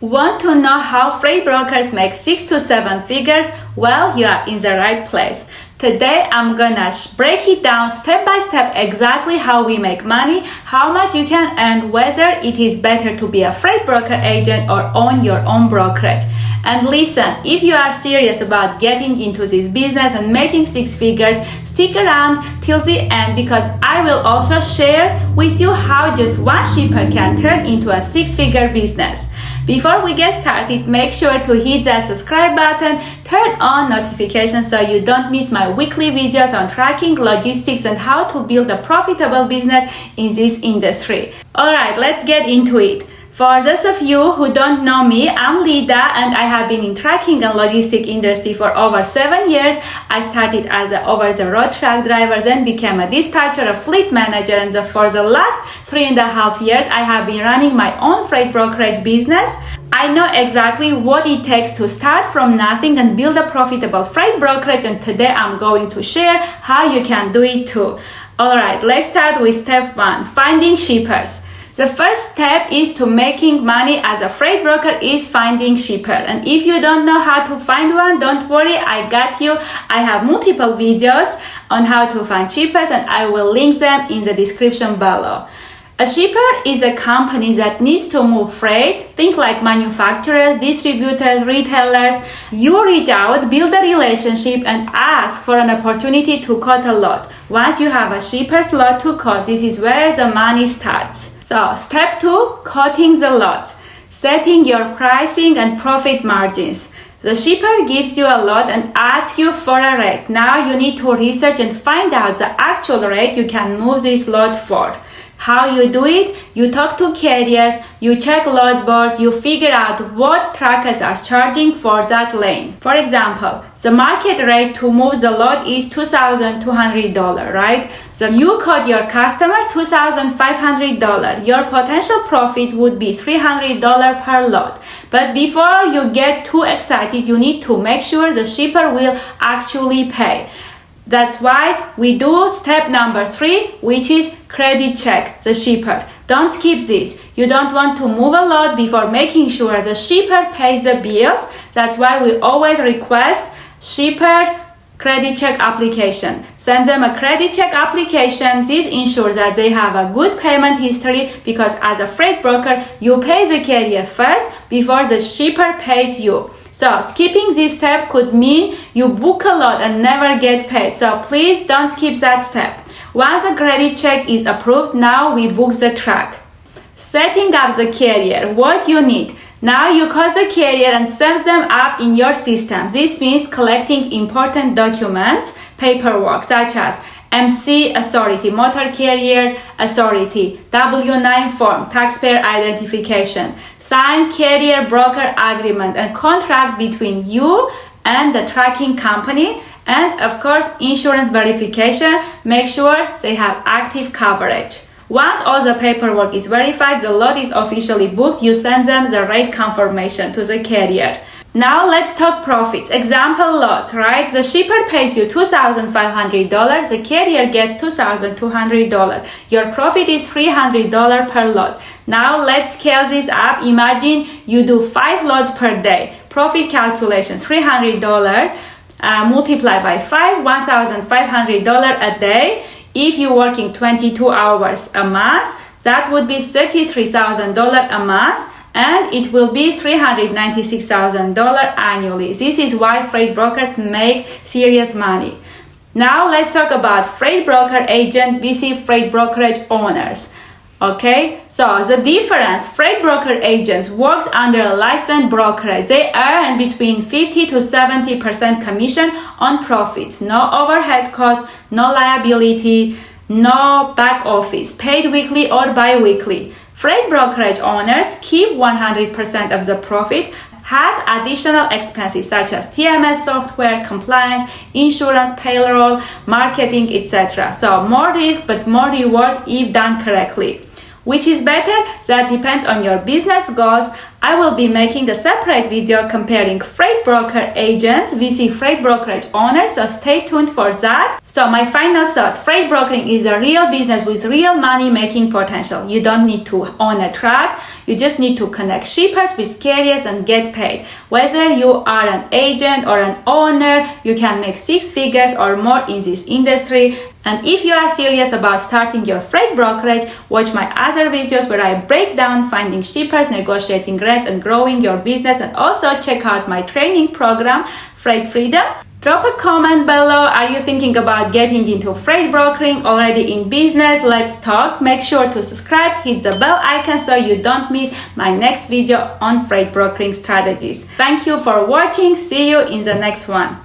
Want to know how freight brokers make 6 to 7 figures? Well, you are in the right place. Today, I'm gonna break it down step by step exactly how we make money, how much you can earn, whether it is better to be a freight broker agent or own your own brokerage. And listen, if you are serious about getting into this business and making 6 figures, stick around till the end because I will also share with you how just one shipper can turn into a 6-figure business. Before we get started, make sure to hit that subscribe button, turn on notifications so you don't miss my weekly videos on tracking, logistics, and how to build a profitable business in this industry. Alright, let's get into it. For those of you who don't know me, I'm Lida and I have been in tracking and logistic industry for over 7 years. I started as an over-the-road truck driver, then became a dispatcher, a fleet manager, and for the last 3.5 years, I have been running my own freight brokerage business. I know exactly what it takes to start from nothing and build a profitable freight brokerage, and today I'm going to share how you can do it too. Alright, let's start with step 1, finding shippers. The first step is to making money as a freight broker is finding shipper. And if you don't know how to find one, don't worry, I got you. I have multiple videos on how to find shippers and I will link them in the description below. A shipper is a company that needs to move freight. Think like manufacturers, distributors, retailers. You reach out, build a relationship, and ask for an opportunity to quote a lot. Once you have a shipper's lot to quote, this is where the money starts. So, step 2, quoting the lot. Setting your pricing and profit margins. The shipper gives you a lot and asks you for a rate. Now you need to research and find out the actual rate you can move this lot for. How you do it? You talk to carriers, you check load boards, you figure out what truckers are charging for that lane. For example, the market rate to move the load is $2,200, right? So you quote your customer $2,500. Your potential profit would be $300 per load. But before you get too excited, you need to make sure the shipper will actually pay. That's why we do step number 3, which is credit check the shipper. Don't skip this. You don't want to move a lot before making sure the shipper pays the bills. That's why we always request shipper credit check application. Send them a credit check application. This ensures that they have a good payment history because as a freight broker, you pay the carrier first before the shipper pays you. So skipping this step could mean you book a lot and never get paid. So please don't skip that step. Once the credit check is approved, now we book the truck. Setting up the carrier. What you need. Now you call the carrier and set them up in your system. This means collecting important documents, paperwork such as MC authority, motor carrier authority, W-9 form, taxpayer identification, signed carrier broker agreement, and contract between you and the tracking company, and of course insurance verification. Make sure they have active coverage. Once all the paperwork is verified, the lot is officially booked, you send them the rate confirmation to the carrier. Now let's talk profits. Example lot, right? The shipper pays you $2,500, the carrier gets $2,200. Your profit is $300 per lot. Now let's scale this up. Imagine you do 5 lots per day. Profit calculations, $300 multiplied by 5, $1,500 a day. If you're working 22 hours a month, that would be $33,000 a month. And it will be $396,000 annually. This is why freight brokers make serious money. Now let's talk about freight broker agents, BC freight brokerage owners. Okay, so the difference, freight broker agents works under a licensed brokerage. They earn between 50 to 70% commission on profits. No overhead costs, no liability, no back office, paid weekly or bi-weekly. Freight brokerage owners keep 100% of the profit, has additional expenses such as TMS software, compliance, insurance, payroll, marketing, etc. So more risk but more reward if done correctly. Which is better? That depends on your business goals. I will be making a separate video comparing freight broker agents VC freight brokerage owners, so stay tuned for that. So my final thought, freight brokering is a real business with real money making potential. You don't need to own a truck, you just need to connect shippers with carriers and get paid. Whether you are an agent or an owner, you can make 6 figures or more in this industry. And if you are serious about starting your freight brokerage, watch my other videos where I break down finding shippers, negotiating rates, and growing your business. And also check out my training program, Freight Freedom. Drop a comment below. Are you thinking about getting into freight brokering, already in business? Let's talk. Make sure to subscribe, hit the bell icon so you don't miss my next video on freight brokering strategies. Thank you for watching. See you in the next one.